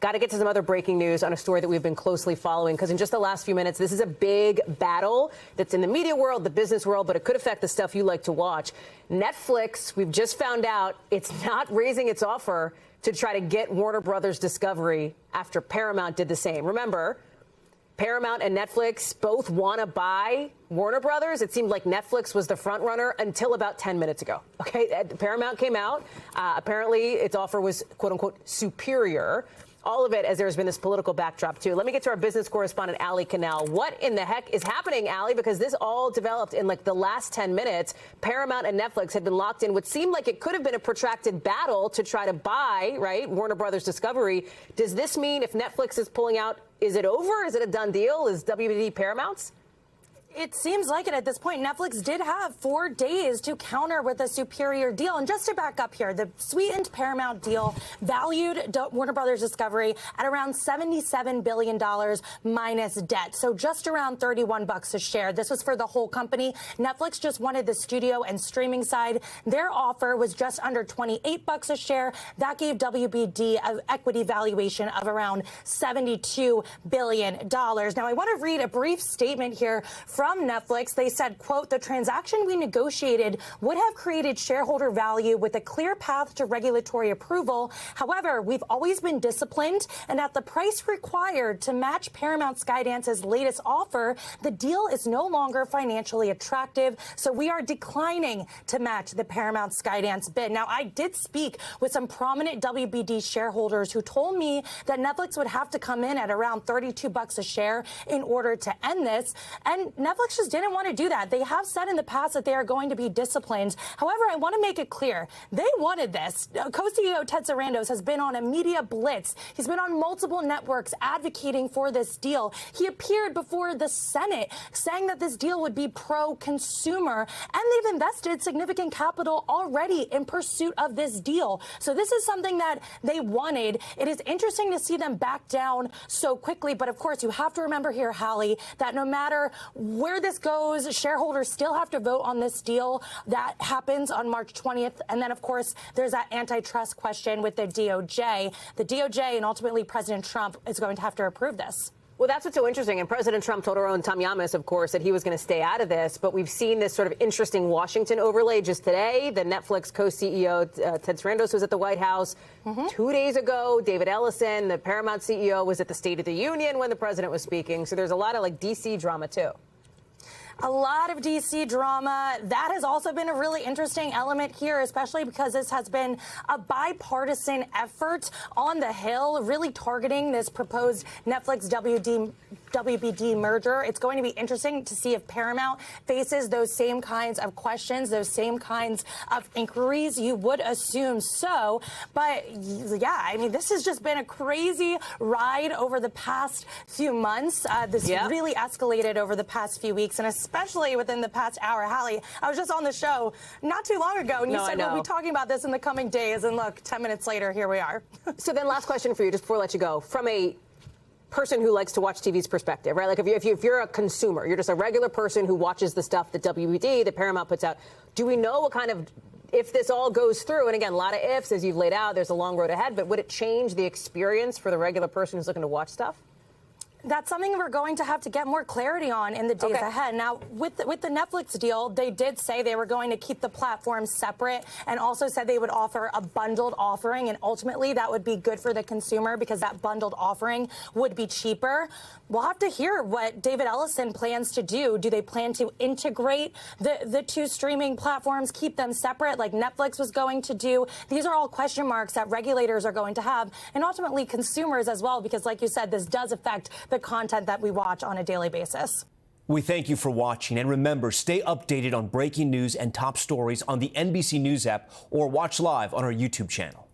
Got to get to some other breaking news on a story that we've been closely following, because in just the last few minutes, this is a big battle that's in the media world, the business world, but it could affect the stuff you like to watch. Netflix, we've just found out it's not raising its offer to try to get Warner Brothers Discovery after Paramount did the same. Remember, Paramount and Netflix both want to buy Warner Brothers. It seemed like Netflix was the front runner until about 10 minutes ago. Okay, Paramount came out. Apparently, its offer was, quote unquote, superior. All of it as there's been this political backdrop, too. Let me get to our business correspondent, Allie Cannell. What in the heck is happening, Allie? Because this all developed in like the last 10 minutes. Paramount and Netflix had been locked in what seemed like it could have been a protracted battle to try to buy, right, Warner Brothers Discovery. Does this mean if Netflix is pulling out, is it over? Is it a done deal? Is WBD Paramount's? It seems like it at this point. Netflix did have 4 days to counter with a superior deal. And just to back up here, the sweetened Paramount deal valued Warner Brothers Discovery at around $77 billion minus debt. So just around $31 a share. This was for the whole company. Netflix just wanted the studio and streaming side. Their offer was just under $28 a share. That gave WBD an equity valuation of around $72 billion. Now, I want to read a brief statement here from Netflix. They said, quote, "The transaction we negotiated would have created shareholder value with a clear path to regulatory approval. However, we've always been disciplined, and at the price required to match Paramount Skydance's latest offer, the deal is no longer financially attractive, so we are declining to match the Paramount Skydance bid." Now, I did speak with some prominent WBD shareholders who told me that Netflix would have to come in at around $32 a share in order to end this, and Netflix just didn't want to do that. They have said in the past that they are going to be disciplined. However, I want to make it clear, they wanted this. Co-CEO Ted Sarandos has been on a media blitz. He's been on multiple networks advocating for this deal. He appeared before the Senate saying that this deal would be pro-consumer, and they've invested significant capital already in pursuit of this deal. So this is something that they wanted. It is interesting to see them back down so quickly, but of course you have to remember here, Hallie, that no matter where this goes, shareholders still have to vote on this deal. That happens on March 20th. And then, of course, there's that antitrust question with the DOJ. The DOJ and ultimately President Trump is going to have to approve this. Well, that's what's so interesting. And President Trump told our own Tom Yamas, of course, that he was going to stay out of this. But we've seen this sort of interesting Washington overlay just today. The Netflix co-CEO, Ted Sarandos, was at the White House 2 days ago. David Ellison, the Paramount CEO, was at the State of the Union when the president was speaking. So there's a lot of like D.C. drama, too. A lot of D.C. drama. That has also been a really interesting element here, especially because this has been a bipartisan effort on the Hill, really targeting this proposed Netflix WBD merger. It's going to be interesting to see if Paramount faces those same kinds of questions, those same kinds of inquiries. You would assume so. But yeah, I mean, this has just been a crazy ride over the past few months. This really escalated over the past few weeks, and especially within the past hour. Hallie, I was just on the show not too long ago, and you said we'll be talking about this in the coming days. And look, 10 minutes later, here we are. So then last question for you, just before I let you go. From a person who likes to watch TV's perspective, right? Like if you're a consumer, you're just a regular person who watches the stuff that WBD, that Paramount puts out. Do we know what kind of, if this all goes through, and again, a lot of ifs, as you've laid out, there's a long road ahead, but would it change the experience for the regular person who's looking to watch stuff? That's something we're going to have to get more clarity on in the days ahead. Now, with the Netflix deal, they did say they were going to keep the platforms separate and also said they would offer a bundled offering. And ultimately, that would be good for the consumer because that bundled offering would be cheaper. We'll have to hear what David Ellison plans to do. Do they plan to integrate the two streaming platforms, keep them separate like Netflix was going to do? These are all question marks that regulators are going to have, and ultimately consumers as well, because like you said, this does affect the content that we watch on a daily basis. We thank you for watching, and remember, stay updated on breaking news and top stories on the NBC News app or watch live on our YouTube channel.